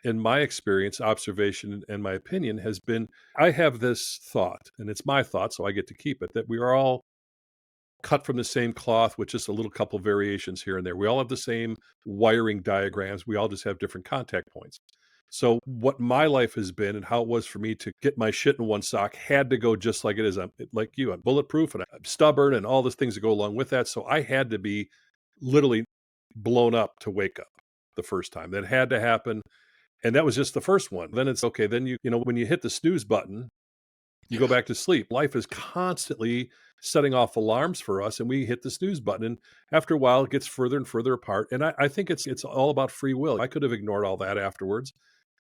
in my experience, observation, and my opinion has been I have this thought, and it's my thought, so I get to keep it, that we are all cut from the same cloth with just a little couple variations here and there. We all have the same wiring diagrams. We all just have different contact points. So what my life has been and how it was for me to get my shit in one sock had to go just like it is. I'm like you, I'm bulletproof and I'm stubborn and all those things that go along with that. So I had to be literally blown up to wake up the first time. That had to happen. And that was just the first one. Then it's okay. Then when you hit the snooze button, you go Yeah. back to sleep. Life is constantly setting off alarms for us, and we hit the snooze button. And after a while, it gets further and further apart. And I think it's all about free will. I could have ignored all that afterwards,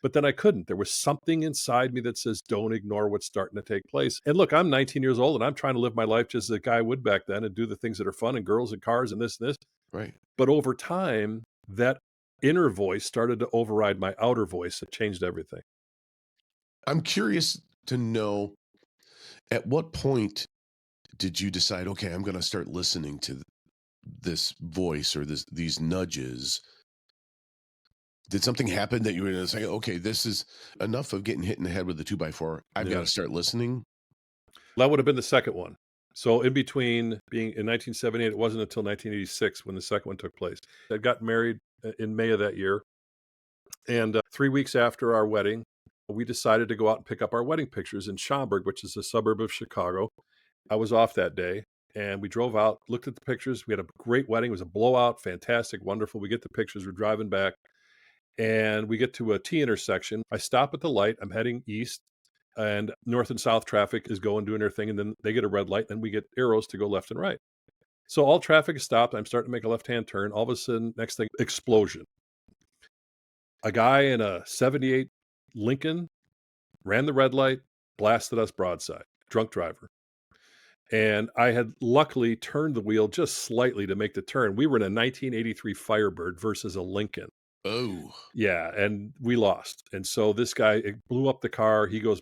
but then I couldn't. There was something inside me that says, don't ignore what's starting to take place. And look, I'm 19 years old and I'm trying to live my life just as a guy would back then and do the things that are fun and girls and cars and this and this. Right. But over time, that inner voice started to override my outer voice. It changed everything. I'm curious to know, at what point did you decide, okay, I'm going to start listening to this voice or these nudges? Did something happen that you were going to say, okay, this is enough of getting hit in the head with a 2x4. I've got Yeah. to start listening. That would have been the second one. So in between being in 1978, it wasn't until 1986 when the second one took place. I got married in May of that year. And 3 weeks after our wedding, we decided to go out and pick up our wedding pictures in Schaumburg, which is a suburb of Chicago. I was off that day and we drove out, looked at the pictures. We had a great wedding. It was a blowout, fantastic, wonderful. We get the pictures. We're driving back and we get to a T intersection. I stop at the light. I'm heading east and north and south traffic is going, doing their thing. And then they get a red light and we get arrows to go left and right. So all traffic is stopped. I'm starting to make a left-hand turn. All of a sudden, next thing, explosion. A guy in a 78 Lincoln ran the red light, blasted us broadside, drunk driver. And I had luckily turned the wheel just slightly to make the turn. We were in a 1983 Firebird versus a Lincoln. Oh, Yeah, and we lost. And so this guy, it blew up the car. He goes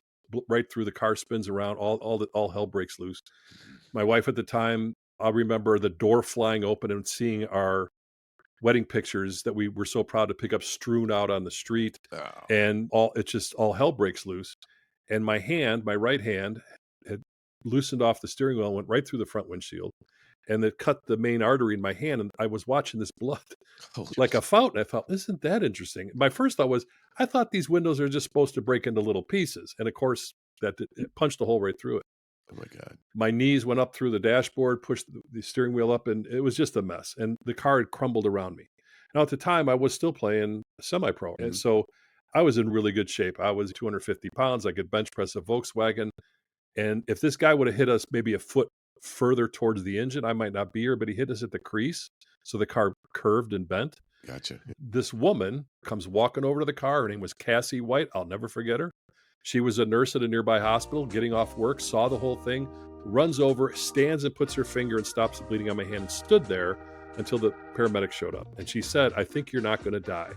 right through the car, spins around, all hell breaks loose. My wife at the time, I remember the door flying open and seeing our wedding pictures that we were so proud to pick up strewn out on the street, oh. and all hell breaks loose. And my right hand had loosened off the steering wheel and went right through the front windshield, and it cut the main artery in my hand. And I was watching this blood Holy like a fountain. I thought, isn't that interesting? My first thought was, I thought these windows are just supposed to break into little pieces. And of course, it punched a hole right through it. Oh my God. My knees went up through the dashboard, pushed the steering wheel up, and it was just a mess. And the car had crumbled around me. Now, at the time, I was still playing semi-pro. And Mhm. so I was in really good shape. I was 250 pounds. I could bench press a Volkswagen. And if this guy would have hit us maybe a foot further towards the engine, I might not be here, but he hit us at the crease. So the car curved and bent. Gotcha. This woman comes walking over to the car. Her name was Cassie White. I'll never forget her. She was a nurse at a nearby hospital, getting off work, saw the whole thing, runs over, stands and puts her finger and stops the bleeding on my hand, and stood there until the paramedics showed up. And she said, I think you're not going to die.